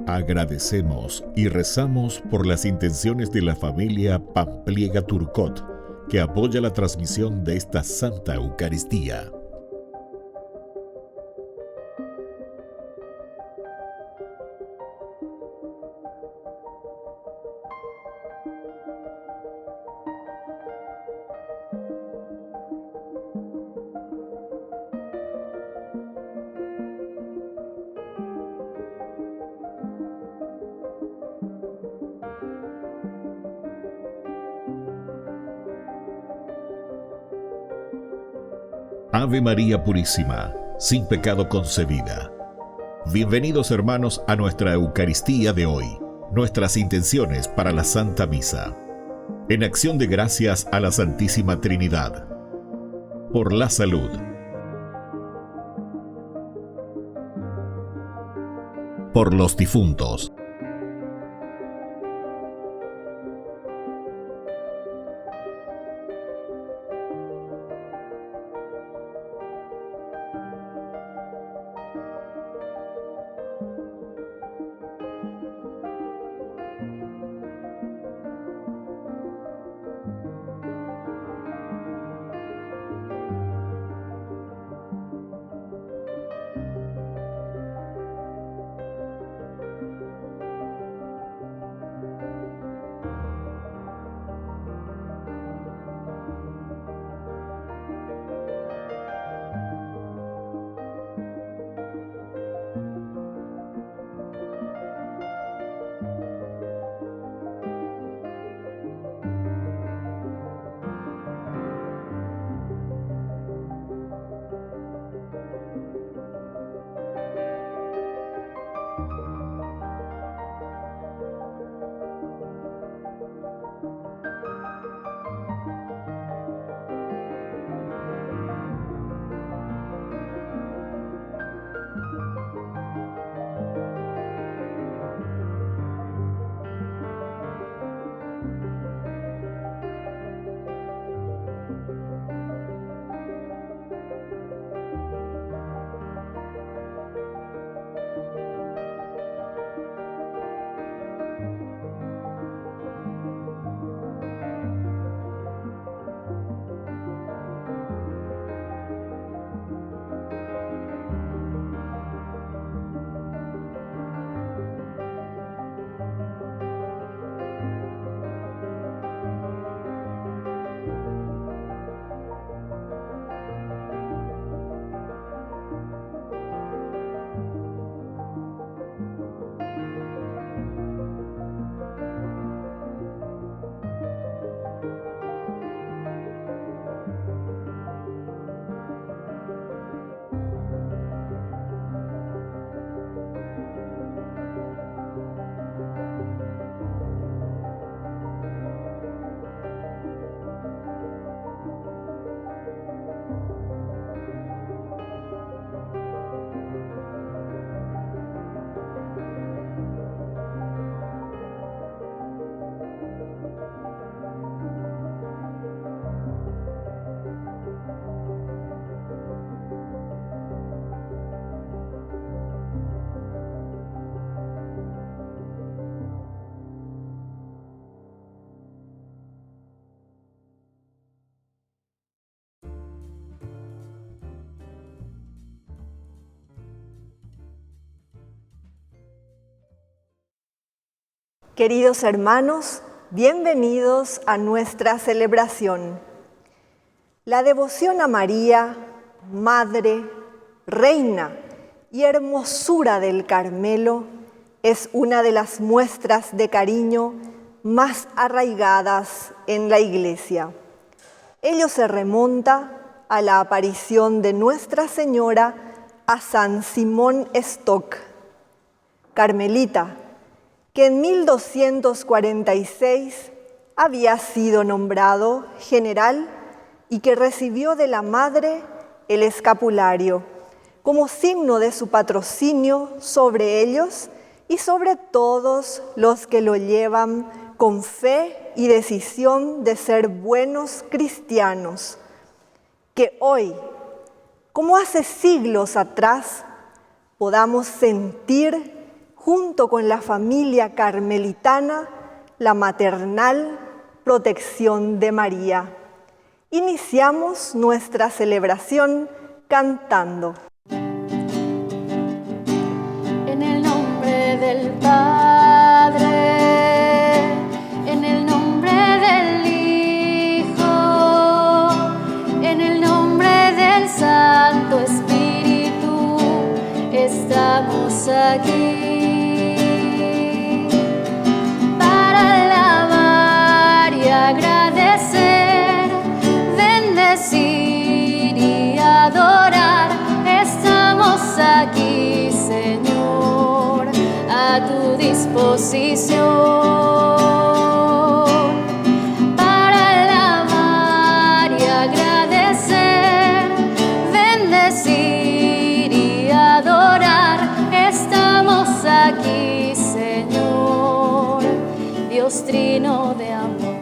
Agradecemos y rezamos por las intenciones de la familia Pampliega Turcot, que apoya la transmisión de esta Santa Eucaristía. Ave María Purísima, sin pecado concebida. Bienvenidos hermanos a nuestra Eucaristía de hoy, nuestras intenciones para la Santa Misa. En acción de gracias a la Santísima Trinidad. Por la salud. Por los difuntos. Queridos hermanos, bienvenidos a nuestra celebración. La devoción a María, Madre, Reina y hermosura del Carmelo es una de las muestras de cariño más arraigadas en la Iglesia. Ello se remonta a la aparición de Nuestra Señora a San Simón Stock, carmelita, que en 1246 había sido nombrado general y que recibió de la Madre el escapulario, como signo de su patrocinio sobre ellos y sobre todos los que lo llevan con fe y decisión de ser buenos cristianos, que hoy, como hace siglos atrás, podamos sentir junto con la familia carmelitana la maternal protección de María. Iniciamos nuestra celebración cantando. En el nombre del Padre, en el nombre del Hijo, en el nombre del Santo Espíritu, estamos aquí para alabar y agradecer, bendecir y adorar. Estamos aquí, Señor, a tu disposición, para alabar y agradecer, bendecir y adorar. Estamos aquí, Señor, Dios Trino de amor.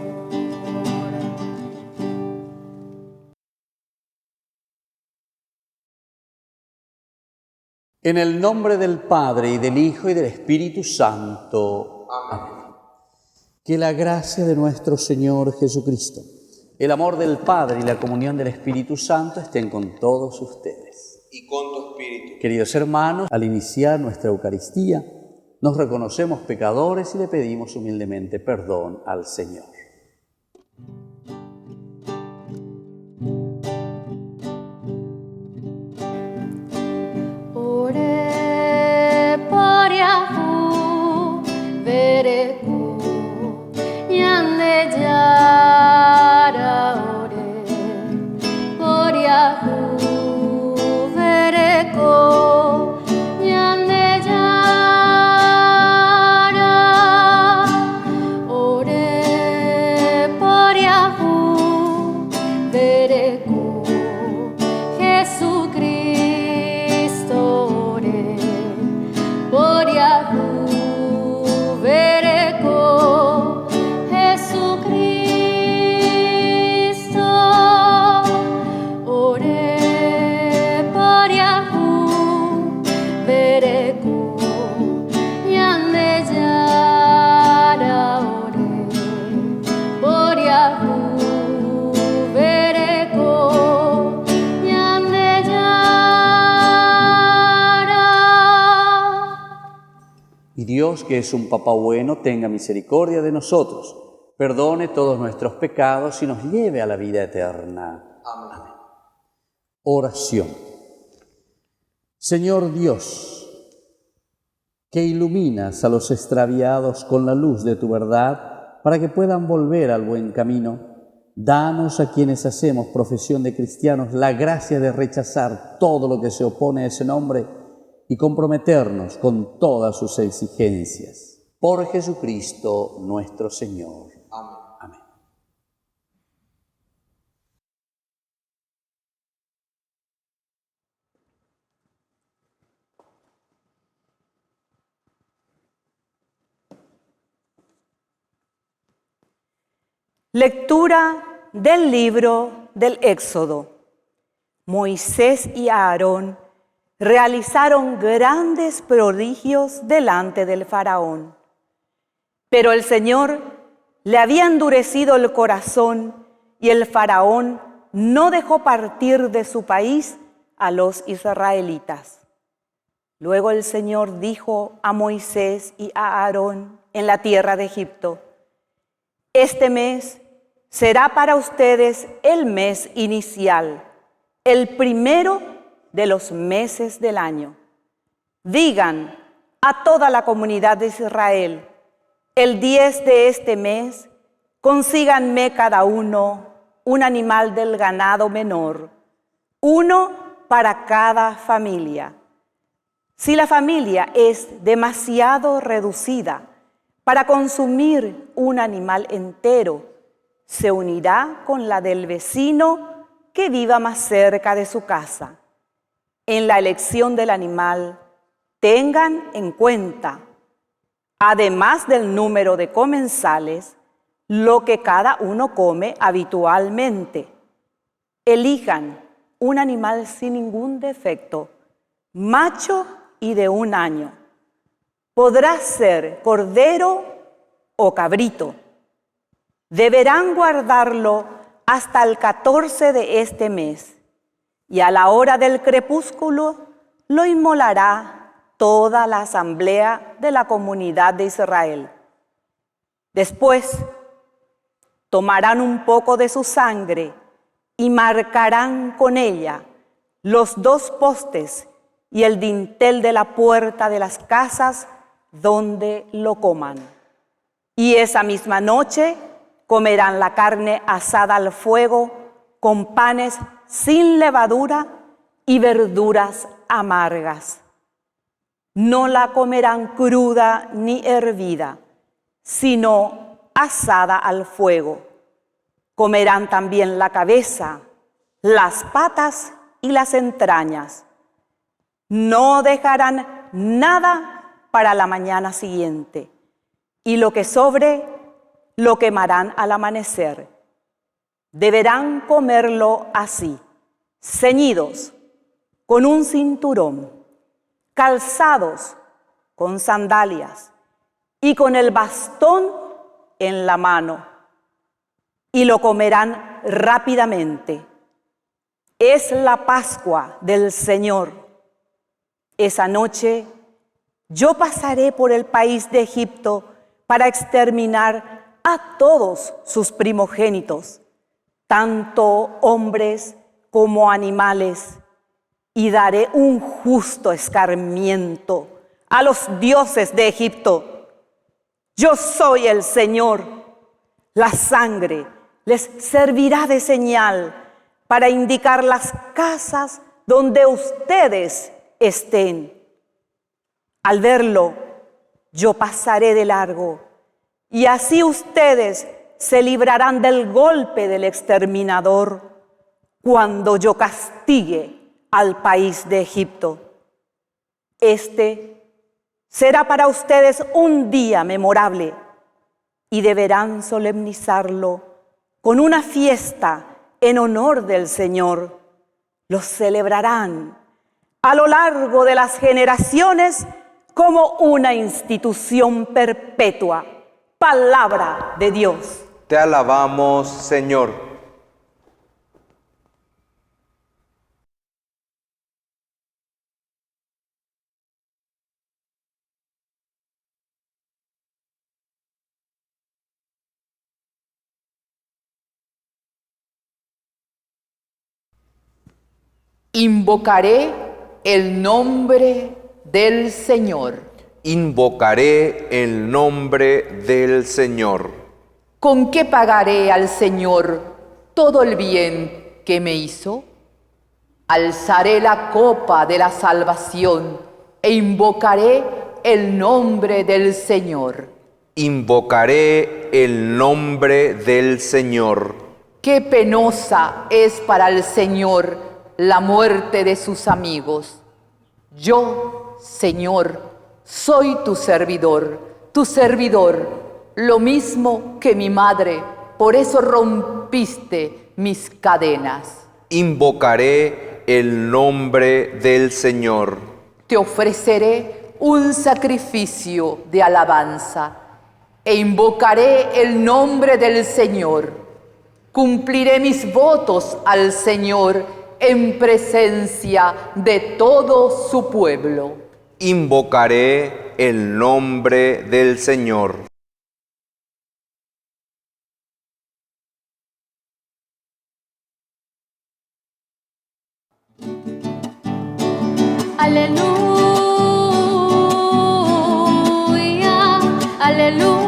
En el nombre del Padre, y del Hijo, y del Espíritu Santo. Amén. Que la gracia de nuestro Señor Jesucristo, el amor del Padre y la comunión del Espíritu Santo estén con todos ustedes. Y con tu espíritu. Queridos hermanos, al iniciar nuestra Eucaristía, nos reconocemos pecadores y le pedimos humildemente perdón al Señor. Y Dios, que es un Papá bueno, tenga misericordia de nosotros, perdone todos nuestros pecados y nos lleve a la vida eterna. Amén. Oración. Señor Dios, que iluminas a los extraviados con la luz de tu verdad para que puedan volver al buen camino, danos a quienes hacemos profesión de cristianos la gracia de rechazar todo lo que se opone a ese nombre y comprometernos con todas sus exigencias. Por Jesucristo nuestro Señor. Amén. Amén. Lectura del libro del Éxodo. Moisés y Aarón realizaron grandes prodigios delante del faraón. Pero el Señor le había endurecido el corazón y el faraón no dejó partir de su país a los israelitas. Luego el Señor dijo a Moisés y a Aarón en la tierra de Egipto: este mes será para ustedes el mes inicial, el primero de los meses del año. Digan a toda la comunidad de Israel: el 10 de este mes, consíganme cada uno un animal del ganado menor, uno para cada familia. Si la familia es demasiado reducida para consumir un animal entero, se unirá con la del vecino que viva más cerca de su casa. En la elección del animal, tengan en cuenta además del número de comensales, lo que cada uno come habitualmente. Elijan un animal sin ningún defecto, macho y de 1 año. Podrá ser cordero o cabrito. Deberán guardarlo hasta el 14 de este mes, y a la hora del crepúsculo lo inmolará toda la asamblea de la comunidad de Israel. Después tomarán un poco de su sangre y marcarán con ella los 2 postes y el dintel de la puerta de las casas donde lo coman. Y esa misma noche comerán la carne asada al fuego con panes sin levadura y verduras amargas. No la comerán cruda ni hervida, sino asada al fuego. Comerán también la cabeza, las patas y las entrañas. No dejarán nada para la mañana siguiente, y lo que sobre lo quemarán al amanecer. Deberán comerlo así, ceñidos, con un cinturón, calzados con sandalias y con el bastón en la mano, y lo comerán rápidamente. Es la Pascua del Señor. Esa noche yo pasaré por el país de Egipto para exterminar a todos sus primogénitos, tanto hombres como animales, y daré un justo escarmiento a los dioses de Egipto. Yo soy el Señor. La sangre les servirá de señal para indicar las casas donde ustedes estén. Al verlo, yo pasaré de largo, y así ustedes se librarán del golpe del exterminador cuando yo castigue al país de Egipto. Este será para ustedes un día memorable, y deberán solemnizarlo con una fiesta en honor del Señor. Lo celebrarán a lo largo de las generaciones como una institución perpetua. Palabra de Dios. Te alabamos, Señor. Invocaré el nombre del Señor. Invocaré el nombre del Señor. ¿Con qué pagaré al Señor todo el bien que me hizo? Alzaré la copa de la salvación e invocaré el nombre del Señor. Invocaré el nombre del Señor. Qué penosa es para el Señor la muerte de sus amigos. Yo, Señor, soy tu servidor, lo mismo que mi madre, por eso rompiste mis cadenas. Invocaré el nombre del Señor. Te ofreceré un sacrificio de alabanza e invocaré el nombre del Señor. Cumpliré mis votos al Señor en presencia de todo su pueblo. Invocaré el nombre del Señor. Aleluya, aleluya.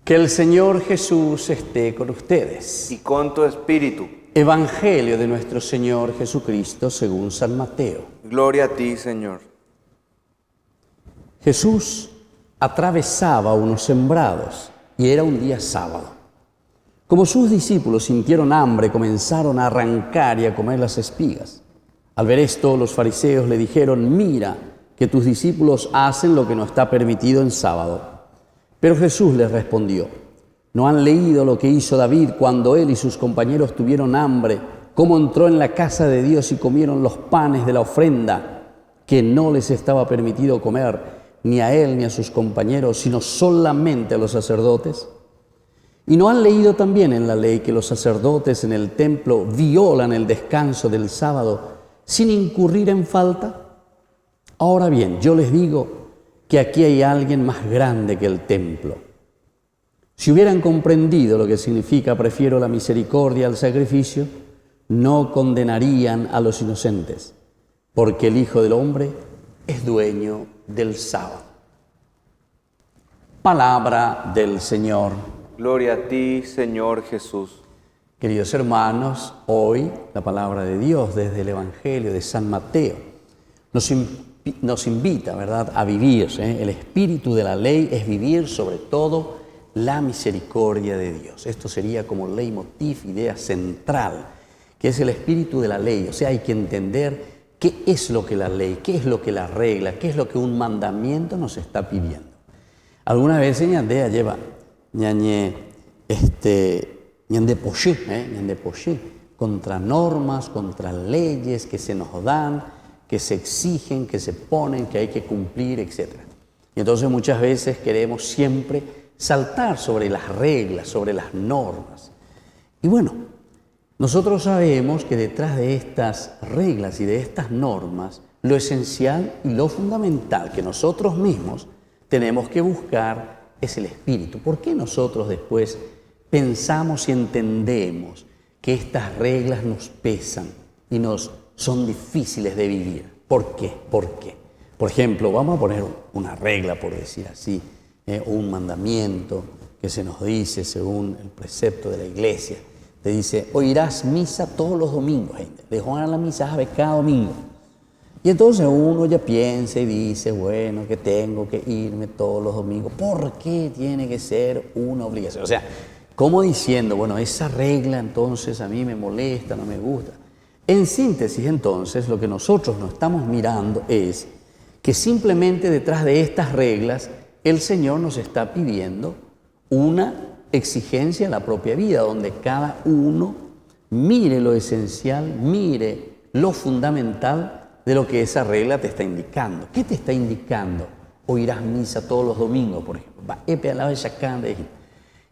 Que el Señor Jesús esté con ustedes. Y con tu espíritu. Evangelio de nuestro Señor Jesucristo según San Mateo. Gloria a ti, Señor. Jesús atravesaba unos sembrados y era un día sábado. Como sus discípulos sintieron hambre, comenzaron a arrancar y a comer las espigas. Al ver esto, los fariseos le dijeron: mira, que tus discípulos hacen lo que no está permitido en sábado. Pero Jesús les respondió: ¿no han leído lo que hizo David cuando él y sus compañeros tuvieron hambre? Cómo entró en la casa de Dios y comieron los panes de la ofrenda, que no les estaba permitido comer, ni a él ni a sus compañeros, sino solamente a los sacerdotes. ¿Y no han leído también en la ley que los sacerdotes en el templo violan el descanso del sábado sin incurrir en falta? Ahora bien, yo les digo que aquí hay alguien más grande que el templo. Si hubieran comprendido lo que significa prefiero la misericordia al sacrificio, no condenarían a los inocentes, porque el Hijo del Hombre es dueño del sábado. Palabra del Señor. Gloria a ti, Señor Jesús. Queridos hermanos, hoy la palabra de Dios desde el Evangelio de San Mateo nos invita, ¿verdad?, a vivir. El espíritu de la ley es vivir sobre todo la misericordia de Dios. Esto sería como leitmotiv, idea central, que es el espíritu de la ley. O sea, hay que entender qué es lo que la ley, qué es lo que la regla, qué es lo que un mandamiento nos está pidiendo. Alguna vez ñandea lleva ñande poché contra normas, contra leyes que se nos dan, que se exigen, que se ponen, que hay que cumplir, etc. Y entonces muchas veces queremos siempre saltar sobre las reglas, sobre las normas. Y bueno, nosotros sabemos que detrás de estas reglas y de estas normas, lo esencial y lo fundamental que nosotros mismos tenemos que buscar es el espíritu. ¿Por qué nosotros después pensamos y entendemos que estas reglas nos pesan y nos son difíciles de vivir? ¿Por qué? ¿Por qué? Por ejemplo, vamos a poner una regla, por decir así, o un mandamiento que se nos dice según el precepto de la iglesia. Te dice: oirás misa todos los domingos, gente. De Juan a la misa cada domingo. Y entonces uno ya piensa y dice: bueno, que tengo que irme todos los domingos. ¿Por qué tiene que ser una obligación? O sea, como diciendo, bueno, esa regla entonces a mí me molesta, no me gusta. En síntesis, entonces, lo que nosotros nos estamos mirando es que simplemente detrás de estas reglas el Señor nos está pidiendo una exigencia en la propia vida, donde cada uno mire lo esencial, mire lo fundamental de lo que esa regla te está indicando. ¿Qué te está indicando? Oirás misa todos los domingos, por ejemplo.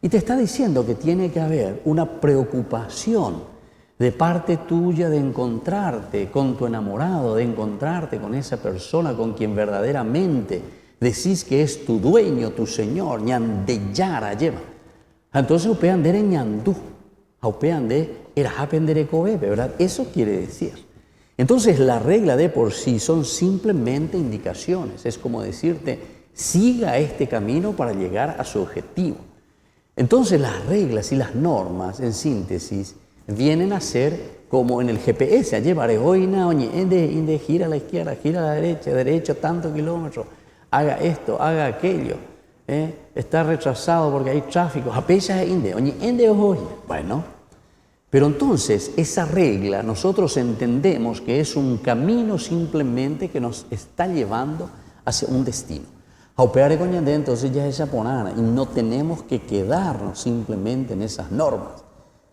Y te está diciendo que tiene que haber una preocupación de parte tuya de encontrarte con tu enamorado, de encontrarte con esa persona con quien verdaderamente decís que es tu dueño, tu Señor, ñandeyara lleva. Entonces upean de ñandú, upean de erajapenderecobebe, ¿verdad? Eso quiere decir. Entonces la regla de por sí son simplemente indicaciones. Es como decirte: siga este camino para llegar a su objetivo. Entonces las reglas y las normas, en síntesis, vienen a ser como en el GPS. Llevaré hoy gira a la izquierda, gira a la derecha, derecho tantos kilómetros, haga esto, haga aquello. Está retrasado porque hay tráfico. Bueno. Pero entonces esa regla nosotros entendemos que es un camino simplemente que nos está llevando hacia un destino. Entonces ya es japonana y no tenemos que quedarnos simplemente en esas normas,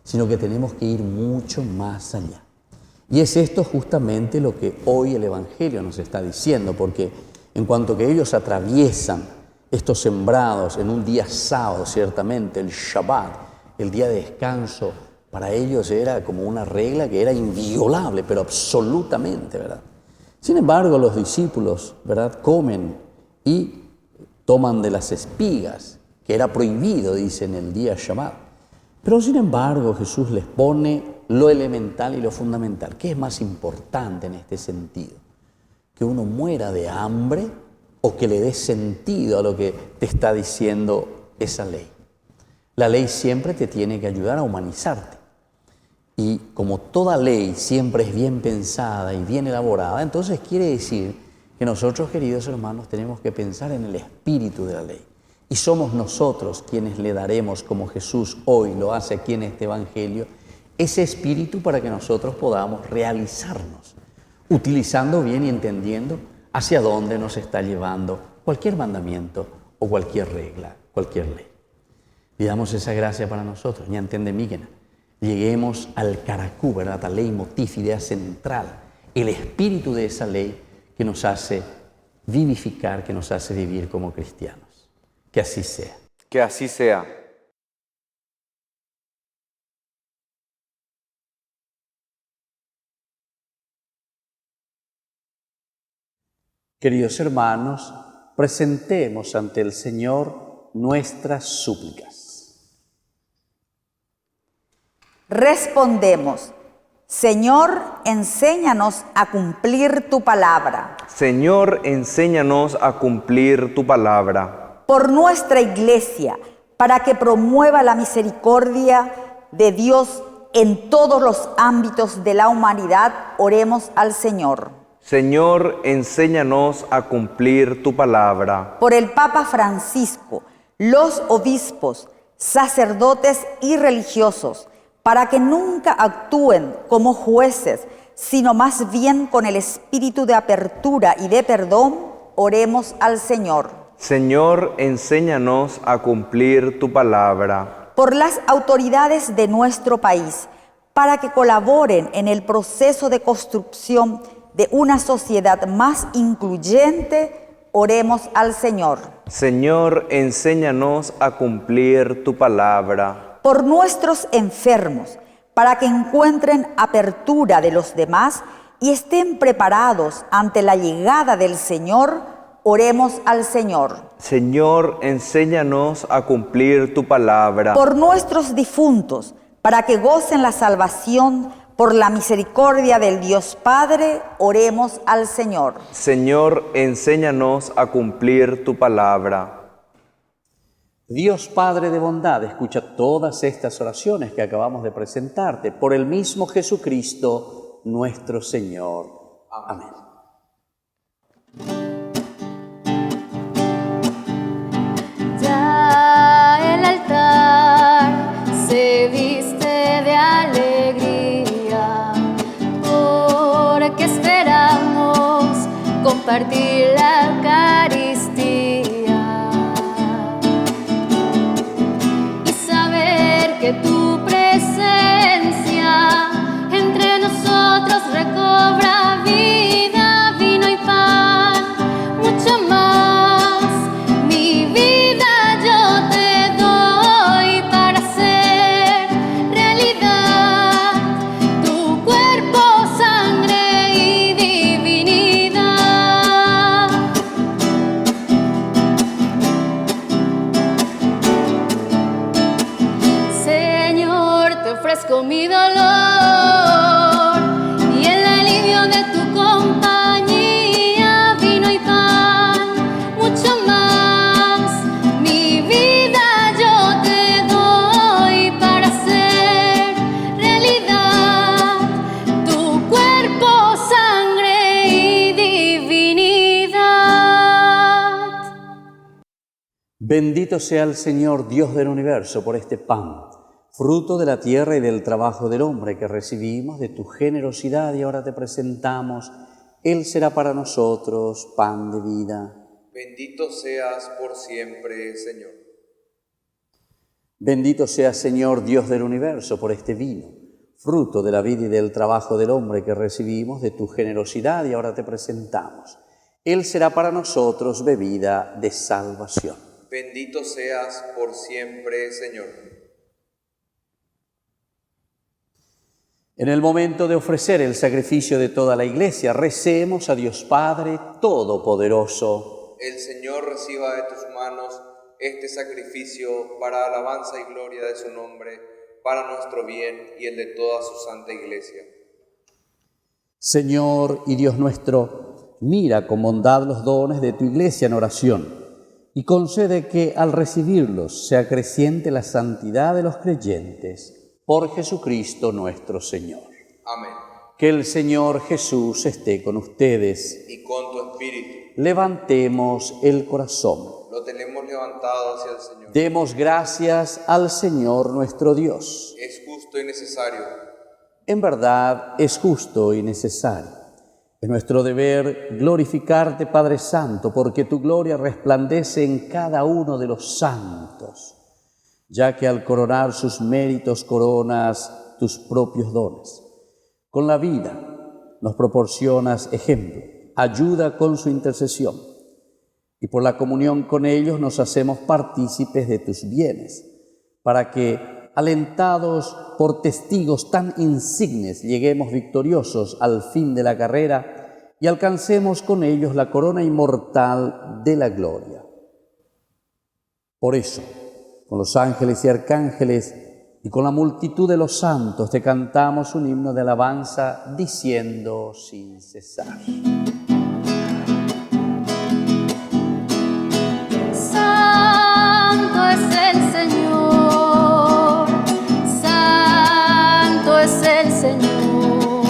sino que tenemos que ir mucho más allá. Y es esto justamente lo que hoy el Evangelio nos está diciendo, porque en cuanto que ellos atraviesan estos sembrados en un día sábado, ciertamente el Shabbat, el día de descanso, para ellos era como una regla que era inviolable, pero absolutamente, ¿verdad? Sin embargo, los discípulos, ¿verdad?, comen y toman de las espigas, que era prohibido, dice, en el día Shabbat. Pero sin embargo, Jesús les pone lo elemental y lo fundamental. ¿Qué es más importante en este sentido? ¿Que uno muera de hambre o que le dé sentido a lo que te está diciendo esa ley? La ley siempre te tiene que ayudar a humanizarte. Y como toda ley siempre es bien pensada y bien elaborada, entonces quiere decir que nosotros, queridos hermanos, tenemos que pensar en el espíritu de la ley. Y somos nosotros quienes le daremos, como Jesús hoy lo hace aquí en este Evangelio, ese espíritu para que nosotros podamos realizarnos, utilizando bien y entendiendo hacia dónde nos está llevando cualquier mandamiento o cualquier regla, cualquier ley. Pidamos esa gracia para nosotros, ya entiende Miguel. Lleguemos al caracú, ¿verdad? La leitmotiv, idea central, el espíritu de esa ley que nos hace vivificar, que nos hace vivir como cristianos. Que así sea. Que así sea. Queridos hermanos, presentemos ante el Señor nuestras súplicas. Respondemos: Señor, enséñanos a cumplir tu palabra. Señor, enséñanos a cumplir tu palabra. Por nuestra Iglesia, para que promueva la misericordia de Dios en todos los ámbitos de la humanidad, oremos al Señor. Señor, enséñanos a cumplir tu palabra. Por el Papa Francisco, los obispos, sacerdotes y religiosos, para que nunca actúen como jueces, sino más bien con el espíritu de apertura y de perdón, oremos al Señor. Señor, enséñanos a cumplir tu palabra. Por las autoridades de nuestro país, para que colaboren en el proceso de construcción de una sociedad más incluyente, oremos al Señor. Señor, enséñanos a cumplir tu palabra. Por nuestros enfermos, para que encuentren apertura de los demás y estén preparados ante la llegada del Señor, oremos al Señor. Señor, enséñanos a cumplir tu palabra. Por nuestros difuntos, para que gocen la salvación por la misericordia del Dios Padre, oremos al Señor. Señor, enséñanos a cumplir tu palabra. Dios Padre de bondad, escucha todas estas oraciones que acabamos de presentarte por el mismo Jesucristo, nuestro Señor. Amén. Ya el altar se viste de alegría, porque esperamos compartir la Eucaristía y saber que tu presencia entre nosotros recobra vida, vino y pan, mucho más. Mi vida yo te doy para hacer realidad tu cuerpo, sangre y divinidad. Señor, te ofrezco mi dolor y el alivio de tu compañía, vino y pan, mucho más. Mi vida yo te doy para hacer realidad tu cuerpo, sangre y divinidad. Bendito sea el Señor, Dios del universo, por este pan, fruto de la tierra y del trabajo del hombre que recibimos de tu generosidad y ahora te presentamos. Él será para nosotros pan de vida. Bendito seas por siempre, Señor. Bendito sea, Señor, Dios del universo, por este vino, fruto de la vida y del trabajo del hombre que recibimos de tu generosidad y ahora te presentamos. Él será para nosotros bebida de salvación. Bendito seas por siempre, Señor. En el momento de ofrecer el sacrificio de toda la Iglesia, recemos a Dios Padre Todopoderoso. El Señor reciba de tus manos este sacrificio para alabanza y gloria de su nombre, para nuestro bien y el de toda su santa Iglesia. Señor y Dios nuestro, mira con bondad los dones de tu Iglesia en oración y concede que al recibirlos se acreciente la santidad de los creyentes. Por Jesucristo nuestro Señor. Amén. Que el Señor Jesús esté con ustedes. Y con tu espíritu. Levantemos el corazón. Lo tenemos levantado hacia el Señor. Demos gracias al Señor nuestro Dios. Es justo y necesario. En verdad es justo y necesario. Es nuestro deber glorificarte, Padre Santo, porque tu gloria resplandece en cada uno de los santos, ya que al coronar sus méritos coronas tus propios dones. Con la vida nos proporcionas ejemplo, ayuda con su intercesión, y por la comunión con ellos nos hacemos partícipes de tus bienes, para que, alentados por testigos tan insignes, lleguemos victoriosos al fin de la carrera y alcancemos con ellos la corona inmortal de la gloria. Por eso, con los ángeles y arcángeles y con la multitud de los santos te cantamos un himno de alabanza diciendo sin cesar. Santo es el Señor. Santo es el Señor,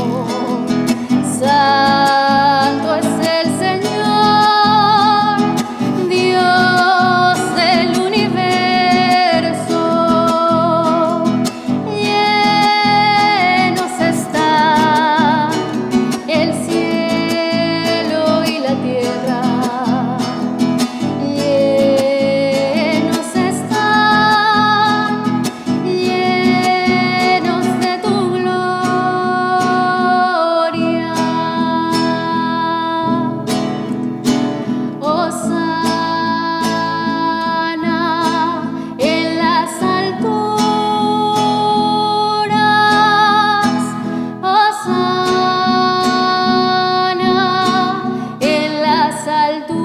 Santo es el Señor, Dios del universo. Llenos está el cielo y la tierra. Llenos están, llenos de tu gloria. Hosana en las alturas, hosana en las alturas.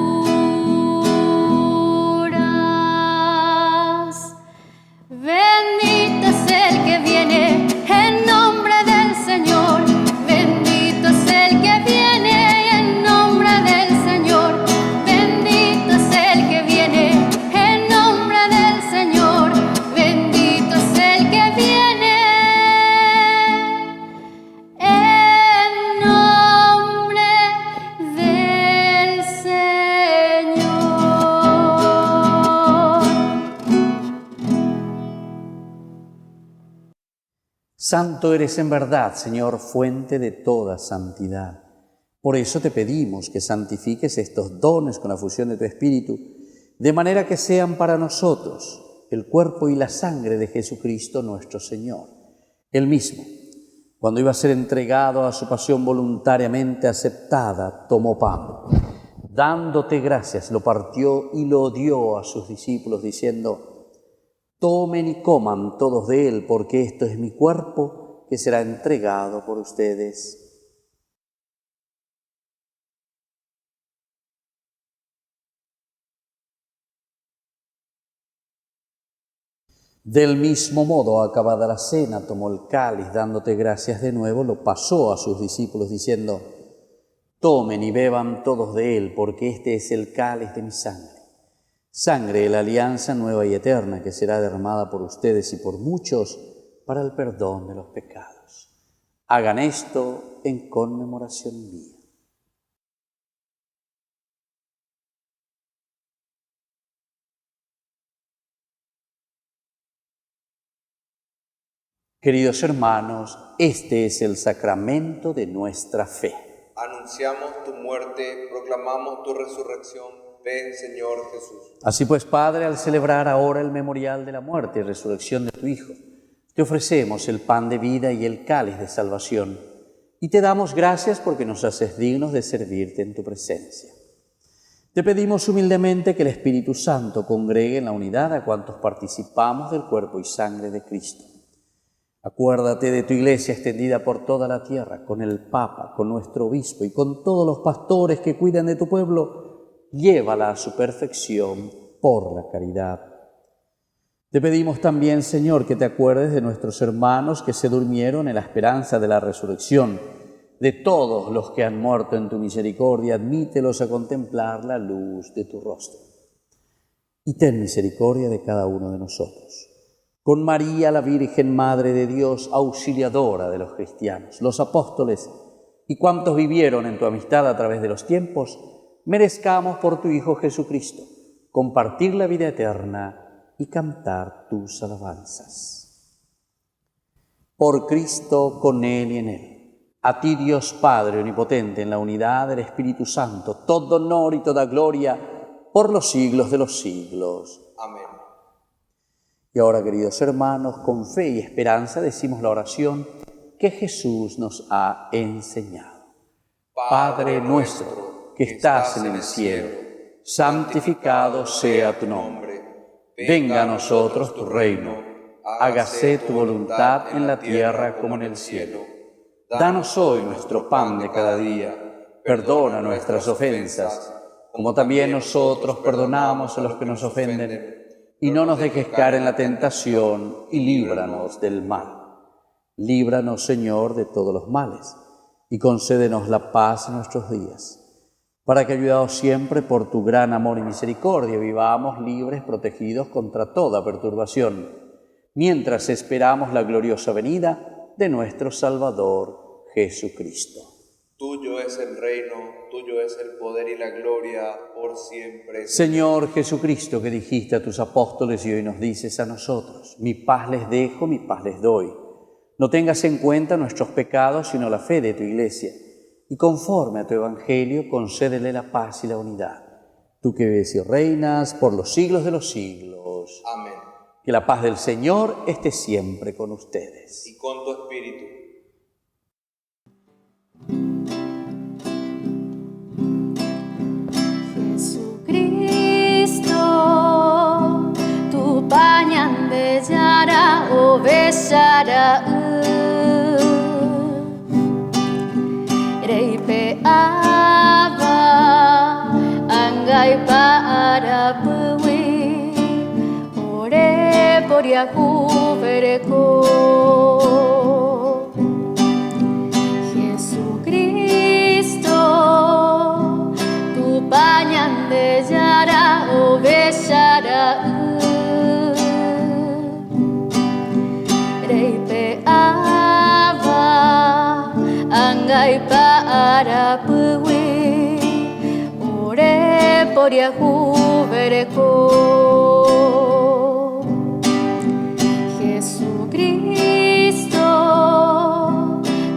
Bendito es el que viene en nombre del Señor. Bendito es el que viene en nombre del Señor. Bendito es el que viene en nombre del Señor. Bendito es el que viene en nombre del Señor. Santo eres en verdad, Señor, fuente de toda santidad. Por eso te pedimos que santifiques estos dones con la fusión de tu Espíritu, de manera que sean para nosotros el cuerpo y la sangre de Jesucristo nuestro Señor. Él mismo, cuando iba a ser entregado a su pasión voluntariamente aceptada, tomó pan. Dándote gracias, lo partió y lo dio a sus discípulos, diciendo: tomen y coman todos de él, porque esto es mi cuerpo que será entregado por ustedes. Del mismo modo, acabada la cena, tomó el cáliz, dándote gracias de nuevo, lo pasó a sus discípulos, diciendo: tomen y beban todos de él, porque este es el cáliz de mi sangre. Sangre de la alianza nueva y eterna que será derramada por ustedes y por muchos para el perdón de los pecados. Hagan esto en conmemoración mía. Queridos hermanos, este es el sacramento de nuestra fe. Anunciamos tu muerte, proclamamos tu resurrección. Ven, Señor Jesús. Así pues, Padre, al celebrar ahora el memorial de la muerte y resurrección de tu Hijo, te ofrecemos el pan de vida y el cáliz de salvación, y te damos gracias porque nos haces dignos de servirte en tu presencia. Te pedimos humildemente que el Espíritu Santo congregue en la unidad a cuantos participamos del cuerpo y sangre de Cristo. Acuérdate de tu Iglesia extendida por toda la tierra, con el Papa, con nuestro Obispo y con todos los pastores que cuidan de tu pueblo. Llévala a su perfección por la caridad. Te pedimos también, Señor, que te acuerdes de nuestros hermanos que se durmieron en la esperanza de la resurrección, de todos los que han muerto en tu misericordia, admítelos a contemplar la luz de tu rostro. Y ten misericordia de cada uno de nosotros. Con María, la Virgen Madre de Dios, auxiliadora de los cristianos, los apóstoles y cuantos vivieron en tu amistad a través de los tiempos, merezcamos por tu Hijo Jesucristo compartir la vida eterna y cantar tus alabanzas. Por Cristo, con Él y en Él, a ti Dios Padre Omnipotente, en la unidad del Espíritu Santo, todo honor y toda gloria por los siglos de los siglos. Amén. Y ahora, queridos hermanos, con fe y esperanza decimos la oración que Jesús nos ha enseñado. Padre nuestro que estás en el cielo, santificado sea tu nombre. Venga a nosotros tu reino. Hágase tu voluntad en la tierra como en el cielo. Danos hoy nuestro pan de cada día. Perdona nuestras ofensas, como también nosotros perdonamos a los que nos ofenden. Y no nos dejes caer en la tentación, y líbranos del mal. Líbranos, Señor, de todos los males, y concédenos la paz en nuestros días, para que, ayudados siempre por tu gran amor y misericordia, vivamos libres, protegidos contra toda perturbación, mientras esperamos la gloriosa venida de nuestro Salvador Jesucristo. Tuyo es el reino, tuyo es el poder y la gloria por siempre. Señor Jesucristo, que dijiste a tus apóstoles y hoy nos dices a nosotros: mi paz les dejo, mi paz les doy. No tengas en cuenta nuestros pecados, sino la fe de tu Iglesia. Y conforme a tu Evangelio, concédele la paz y la unidad. Tú que vives y reinas por los siglos de los siglos. Amén. Que la paz del Señor esté siempre con ustedes. Y con tu espíritu. Jesucristo, tu pañan de yara o besara reipe aba angay para puwi ore por yaku vereko. Jesucristo, tu pañan de yara o besara reipe aba angay para puwi ore por yaku vereko. Jesucristo,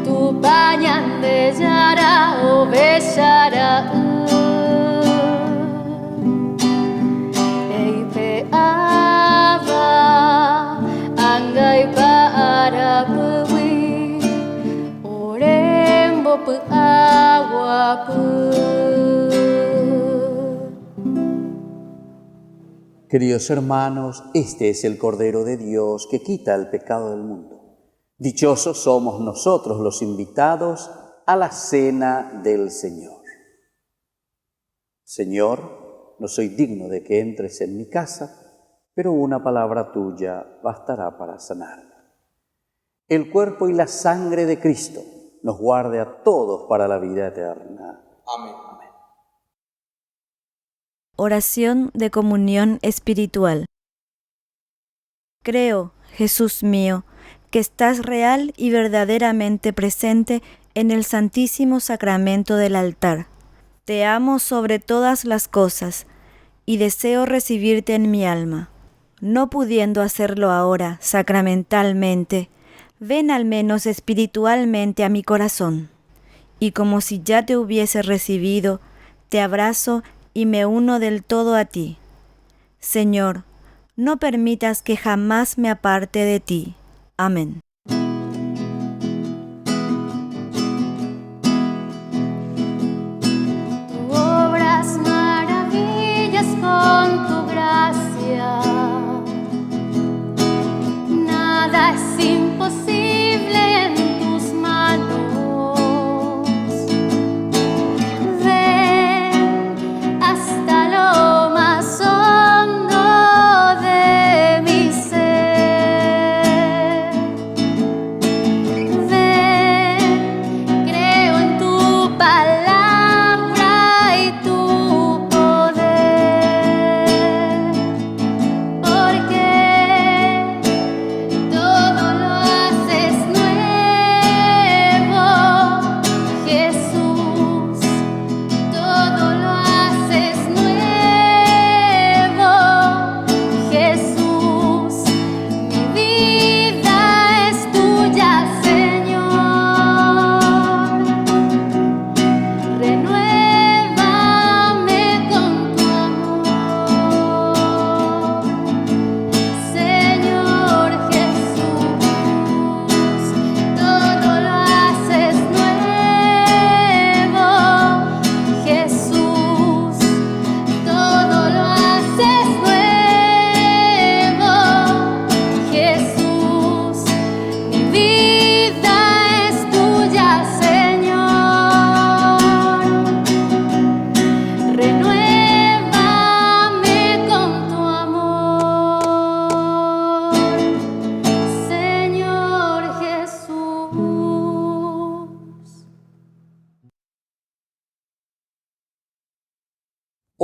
tu pañan de yara o besara reipe aba angay para puwi orembo pu agua pu. Queridos hermanos, este es el Cordero de Dios que quita el pecado del mundo. Dichosos somos nosotros los invitados a la cena del Señor. Señor, no soy digno de que entres en mi casa, pero una palabra tuya bastará para sanarme. El cuerpo y la sangre de Cristo nos guarde a todos para la vida eterna. Amén. Oración de comunión espiritual. Creo, Jesús mío, que estás real y verdaderamente presente en el Santísimo Sacramento del altar. Te amo sobre todas las cosas y deseo recibirte en mi alma. No pudiendo hacerlo ahora sacramentalmente, ven al menos espiritualmente a mi corazón. Y como si ya te hubiese recibido, te abrazo y me uno del todo a ti. Señor, no permitas que jamás me aparte de ti. Amén. Tú obras maravillas con tu gracia. Nada es imposible en tus manos. Ven hasta lo más hondo de mi ser. Ven, creo en tu palabra y tu poder, porque todo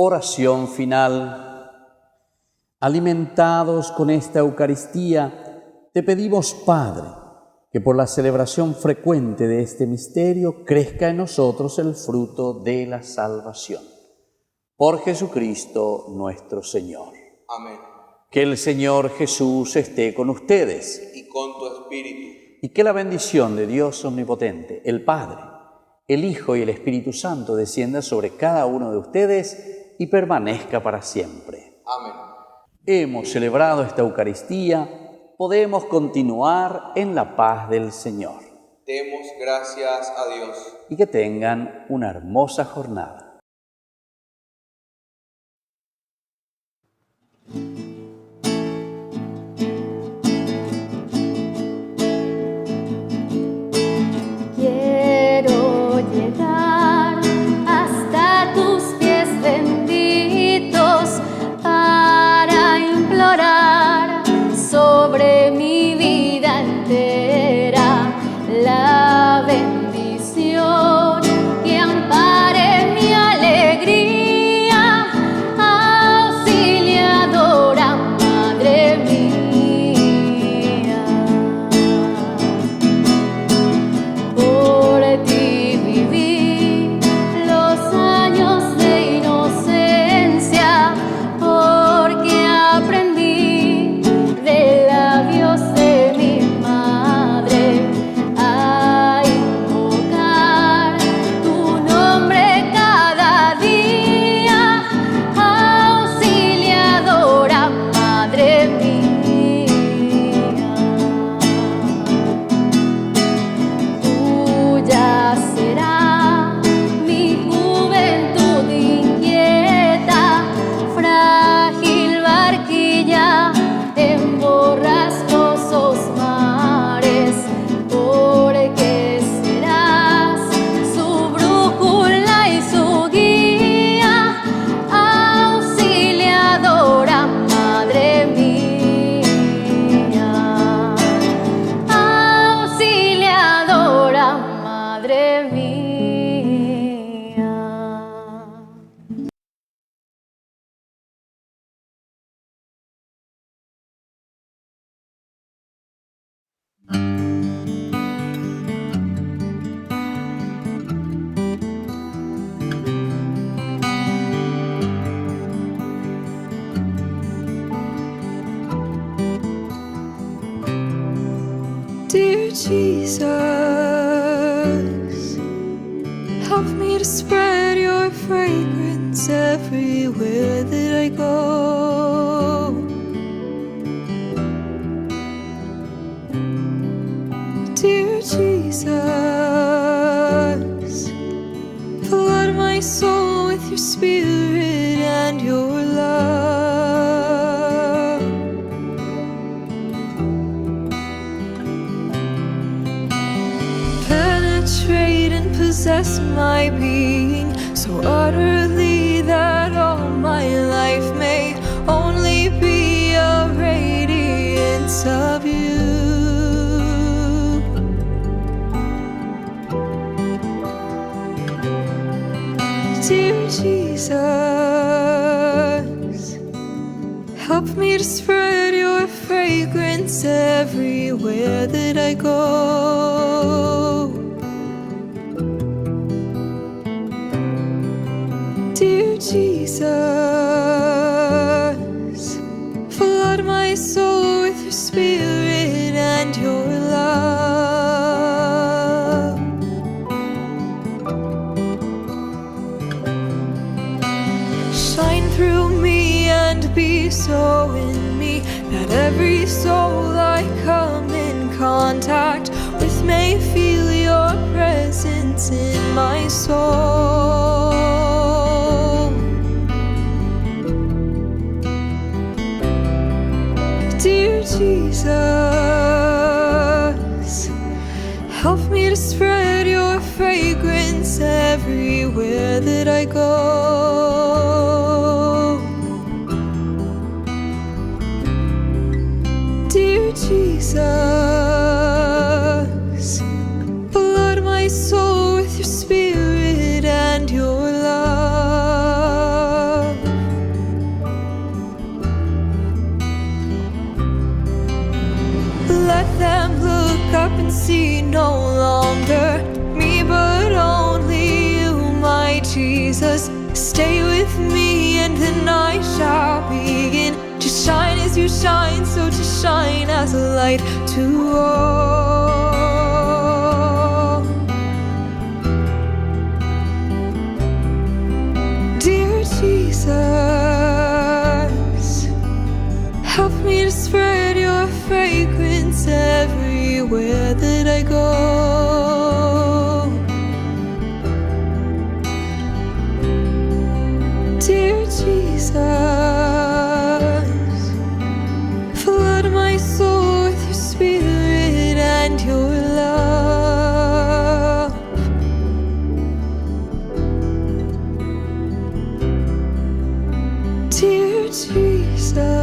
Oración final. Alimentados con esta Eucaristía, te pedimos, Padre, que por la celebración frecuente de este misterio crezca en nosotros el fruto de la salvación. Por Jesucristo nuestro Señor. Amén. Que el Señor Jesús esté con ustedes. Y con tu espíritu. Y que la bendición de Dios Omnipotente, el Padre, el Hijo y el Espíritu Santo descienda sobre cada uno de ustedes y permanezca para siempre. Amén. Hemos celebrado esta Eucaristía, podemos continuar en la paz del Señor. Demos gracias a Dios. Y que tengan una hermosa jornada. Quiero llegar hasta tus pies benditos para implorar sobre mi vida entera la bendición que ampare mi alegría, auxiliadora, Madre mía. Por ti viví los años de inocencia, porque aprendí de labios de mi madre a invocar tu nombre cada día, auxiliadora, Madre mía. Tuya será mi juventud inquieta, frágil barquilla en borrascosos mares, porque serás su brújula y su guía, auxiliadora, Madre mía. Auxiliadora, Madre mía. Dear Jesus, help me to spread your fragrance everywhere that I go. Dear Jesus, flood my soul with your spirit and your love. Penetrate and possess my being so utterly that all my life may only be a radiance of you. Dear Jesus, help me to spread your fragrance everywhere that I go. Dear Jesus, flood my soul with your spirit and your love. Shine through me and be so in me that every soul I come in contact with may feel your presence in my soul. Dear Jesus, help me to spread your fragrance everywhere that I go. Dear Jesus, flood my soul with your spirit and your love. and look up and see no longer me, but only you, my Jesus. Stay with me and then I shall begin to shine as you shine, so to shine as a light to all. Dear Jesus, help me to spread your fragrance everywhere that I go. Dear Jesus, flood my soul with your spirit and your love. Dear Jesus.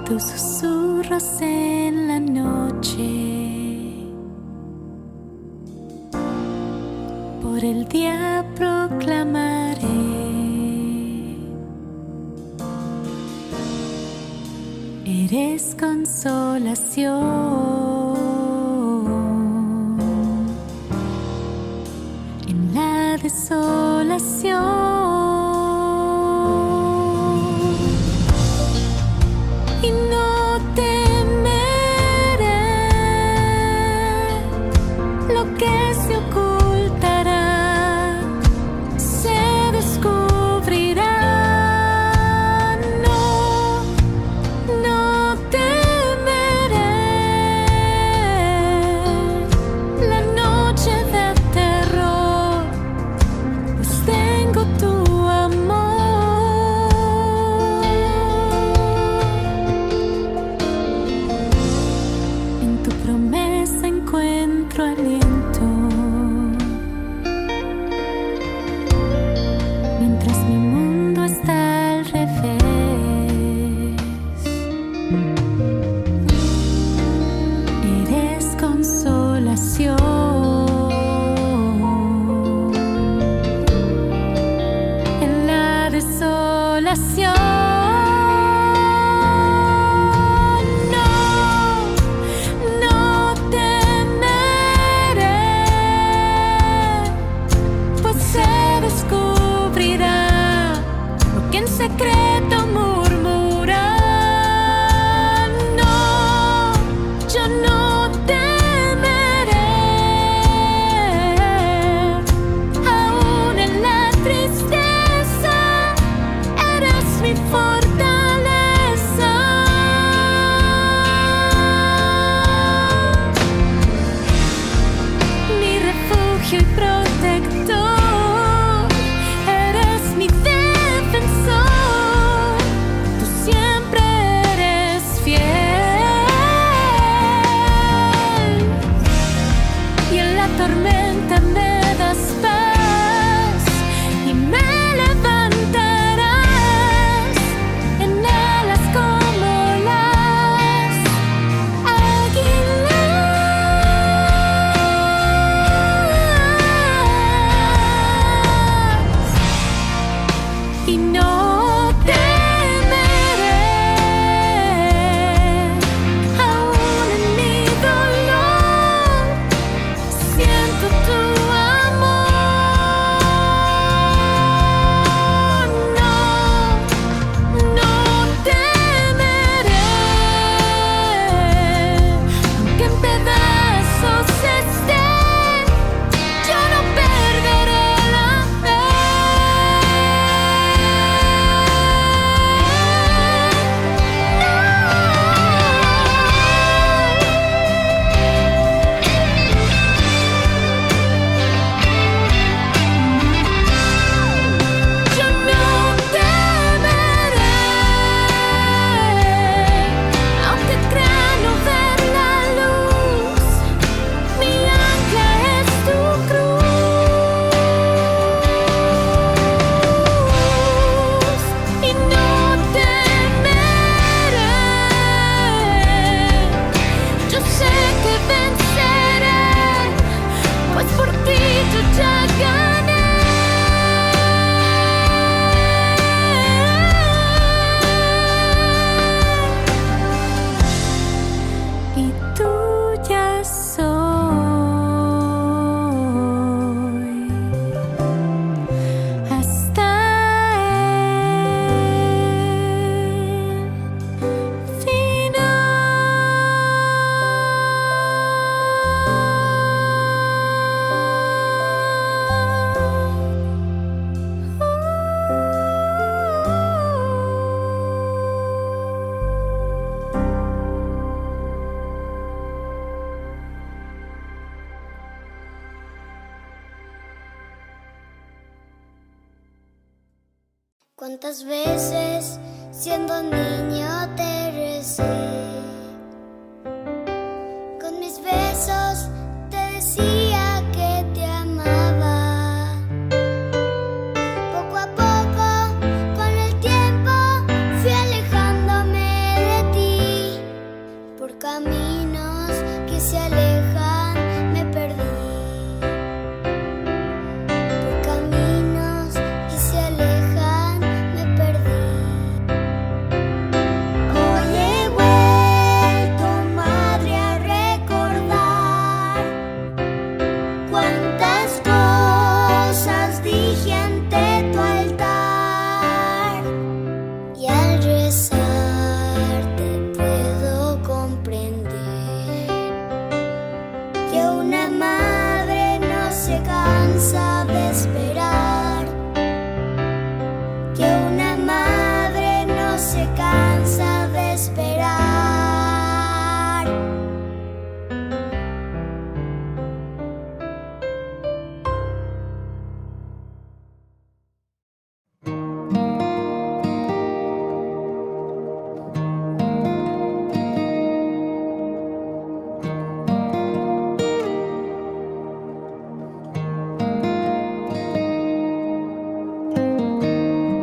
Tus susurros en la noche, por el día proclamaré. Eres consolación en la desolación. Eres ¿Cuántas veces siendo niño te recé? Con mis besos te decía que te amaba. Poco a poco, con el tiempo, fui alejándome de ti. Por caminos que se alejan me perdí. Por caminos que se alejan me perdí. Hoy he vuelto, madre, a recordar cuántas cosas dije ante tu altar. Y al rezar te puedo comprender que una madre no se cansa de esperar. Que una madre no se cansa de esperar.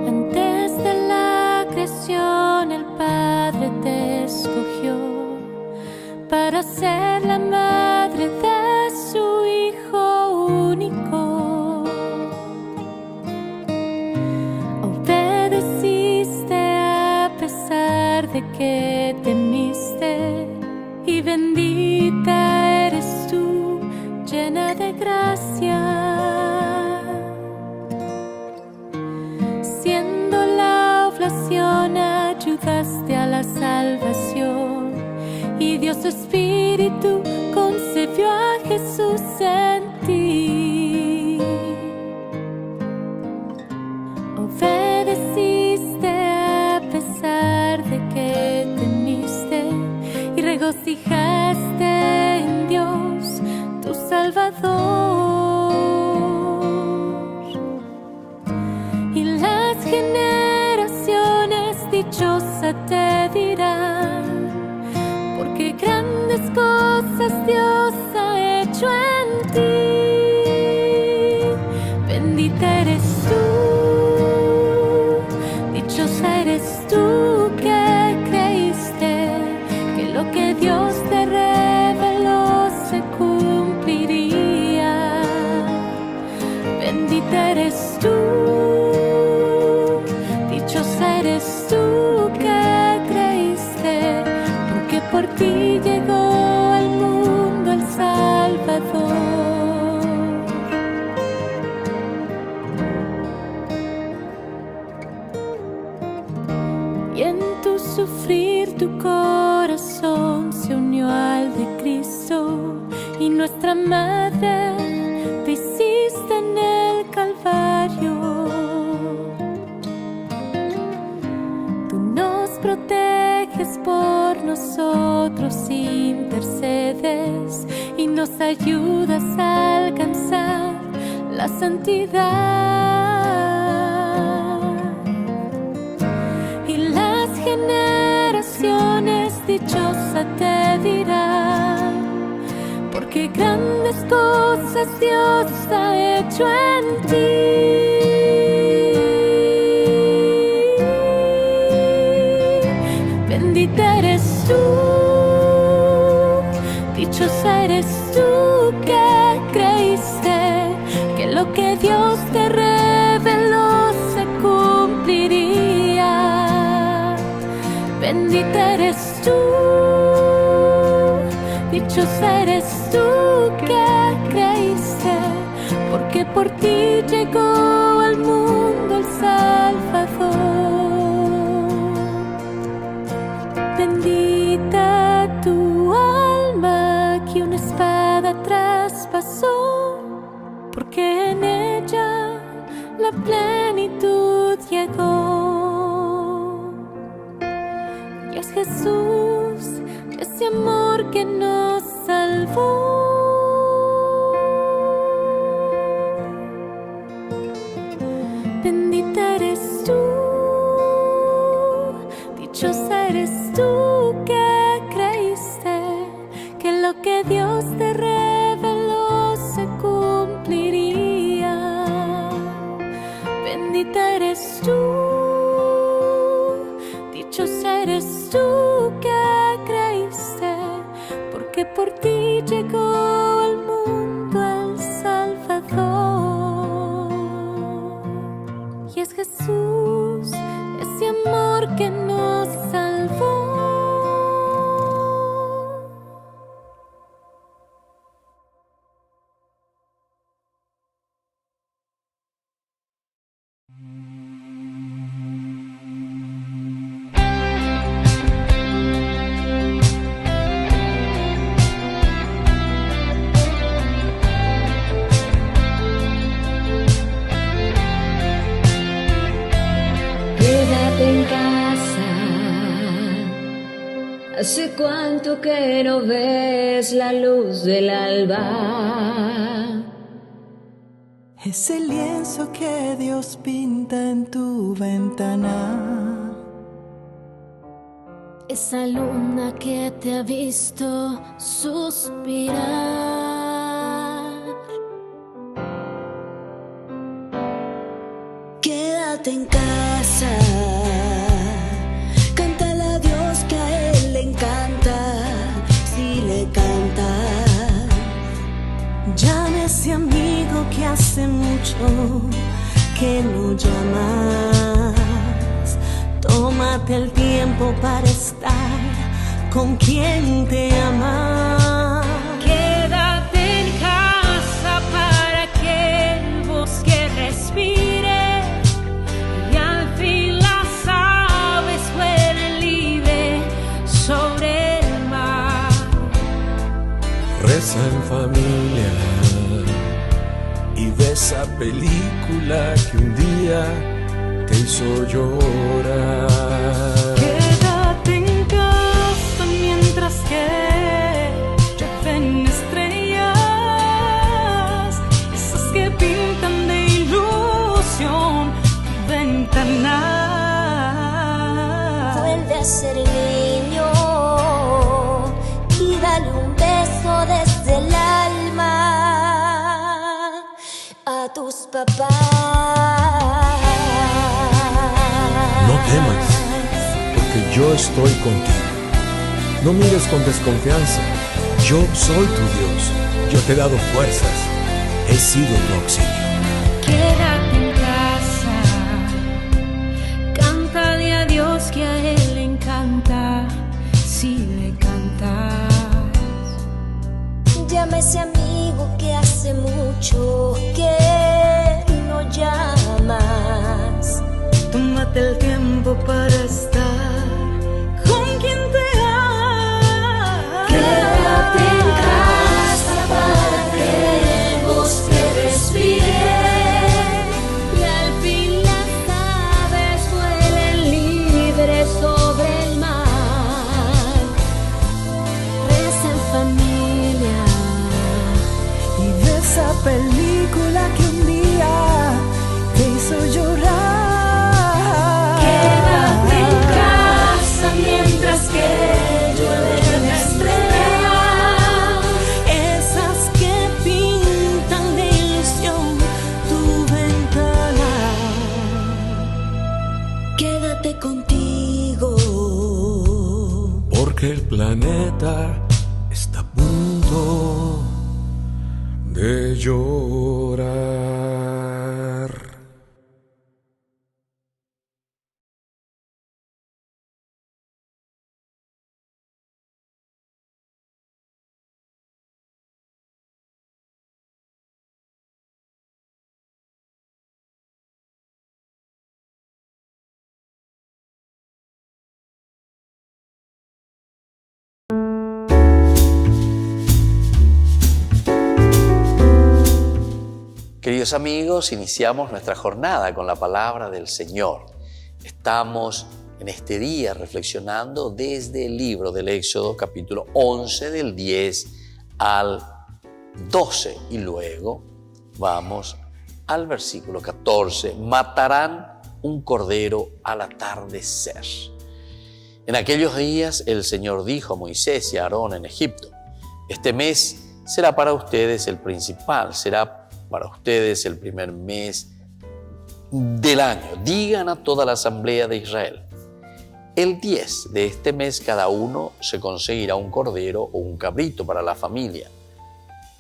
Antes de la creación el Padre te escogió para ser la madre de su Hijo único. Obedeciste a pesar de que temiste, y bendita eres tú, llena de gracia. Siendo la oblación ayudaste a la salvación, y Dios Espíritu concebió a Jesús en ti. Obedeciste a pesar de que temiste, y regocijaste en Dios tu Salvador. Y las generaciones dichosas te dirán, porque grandes cosas Dios ha hecho en ti. Bendita eres tú, dichosa eres tú que creíste que lo que Dios te reveló se cumpliría. Bendita eres tú, dichosa eres tú que creíste, porque por ti llegó al mundo el Salvador. Y en tu sufrir tu corazón se unió al de Cristo, y nuestra madre te hiciste en el Calvario. Tú nos proteges por nosotros, intercedes y nos ayudas a alcanzar la santidad. Y las generaciones dichosas te dirán, porque grandes cosas Dios ha hecho en ti. Bendita eres tú, dichosa eres tú que creíste que lo que Dios te reveló se cumpliría. Bendita eres tú, dichosa eres tú que creíste, porque por ti llegó al mundo el Salvador. Bendita tu alma que una espada traspasó, porque en ella la plenitud llegó. Y es Jesús, ese amor que nos salvó. Bendita eres tú, bendita eres tú, dichosa eres tú que creíste, porque por ti llegó al mundo el Salvador. Y es Jesús, ese amor que nos salvó. En casa, hace cuánto que no ves la luz del alba. Ese lienzo que Dios pinta en tu ventana, esa luna que te ha visto suspirar. Quédate en casa, cántale a Dios que a Él le encanta, si le canta. llame a ese amigo que hace mucho que no llamas. Tómate el tiempo para estar con quien te ama. Quédate en casa para que el bosque respire y al fin las aves vuelen libre sobre el mar. Reza en familia y ve esa película que un día te hizo llorar. Quédate en casa mientras que llueven estrellas, esas que pintan de ilusión tu ventana. Vuelve a ser niño y dale un beso desde el alma a tus papás. No temas, porque yo estoy contigo. No mires con desconfianza. Yo soy tu Dios. Yo te he dado fuerzas. He sido tu auxilio. Quédate en casa, cántale a Dios que a Él le encanta, si le cantas. Llama a ese amigo que hace mucho que no llamas. Tómate el tiempo para estar con quien te ama. Quédate en casa para que el bosque respire y al fin las aves vuelen libres sobre el mar. Reza en familia Y ve esa película que un día te hizo llorar. Quédate en casa mientras que llueven estrellas, Esas que pintan de ilusión tu ventana. Quédate contigo, Porque el planeta está a punto de llorar. Queridos amigos, iniciamos nuestra jornada con la palabra del Señor. Estamos en este día reflexionando desde el libro del Éxodo, capítulo 11, del 10 al 12. Y luego vamos al versículo 14. Matarán un cordero al atardecer. En aquellos días el Señor dijo a Moisés y a Aarón en Egipto: este mes será para ustedes el principal, será para ustedes el primer mes del año. Digan a toda la asamblea de Israel: el 10 de este mes cada uno se conseguirá un cordero o un cabrito para la familia,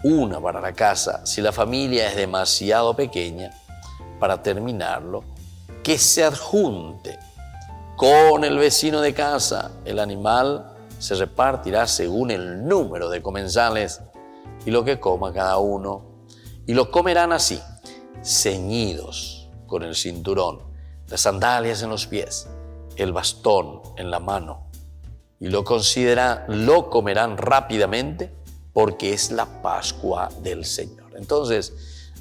una para la casa. Si la familia es demasiado pequeña para terminarlo, que se adjunte con el vecino de casa. El animal se repartirá según el número de comensales y lo que coma cada uno. Y lo comerán así, ceñidos con el cinturón, las sandalias en los pies, el bastón en la mano. Y lo comerán rápidamente, porque es la Pascua del Señor. Entonces,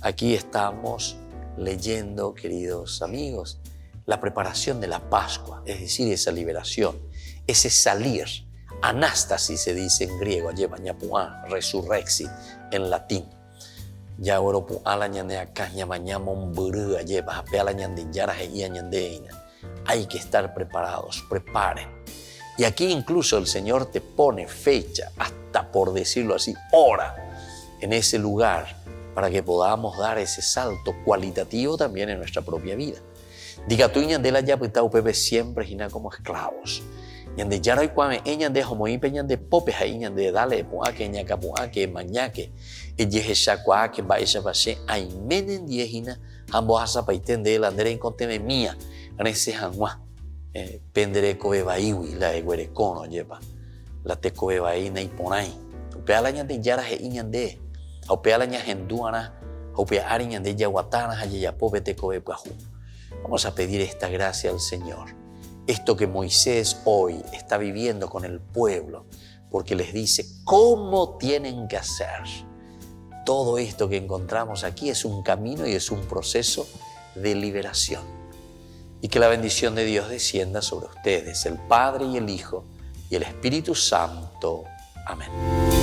aquí estamos leyendo, queridos amigos, la preparación de la Pascua, es decir, esa liberación, ese salir. Anástasis se dice en griego, resurrexit en latín. Ya oro ala ñande acá ñamañama un buru lleva a peala ñande yara y ñandeina. Hay que estar preparados, preparen. Y aquí incluso el Señor te pone fecha, hasta por decirlo así, hora, en ese lugar, para que podamos dar ese salto cualitativo también en nuestra propia vida. Diga tú ñande la ya pita upebe siempre gina como esclavos. Ñande yara y cuame ñande homoipe ñande popes ahí ñande dale puake ñaca puake mañaque. Eyejesha cuake baesha bashe aimenen diejina ambo hasa paiten de la andere conteme mía. Anese hanwa pendere koebaiwi la eguerecono lleva la te koebai na iponai. Upeala ñande yara he ñande. Upeala ñajenduana, upeari ñande yaguatana hayapope te koepahu. Vamos a pedir esta gracia al Señor. Esto que Moisés hoy está viviendo con el pueblo, porque les dice cómo tienen que hacer. Todo esto que encontramos aquí es un camino y es un proceso de liberación. Y que la bendición de Dios descienda sobre ustedes, el Padre y el Hijo y el Espíritu Santo. Amén.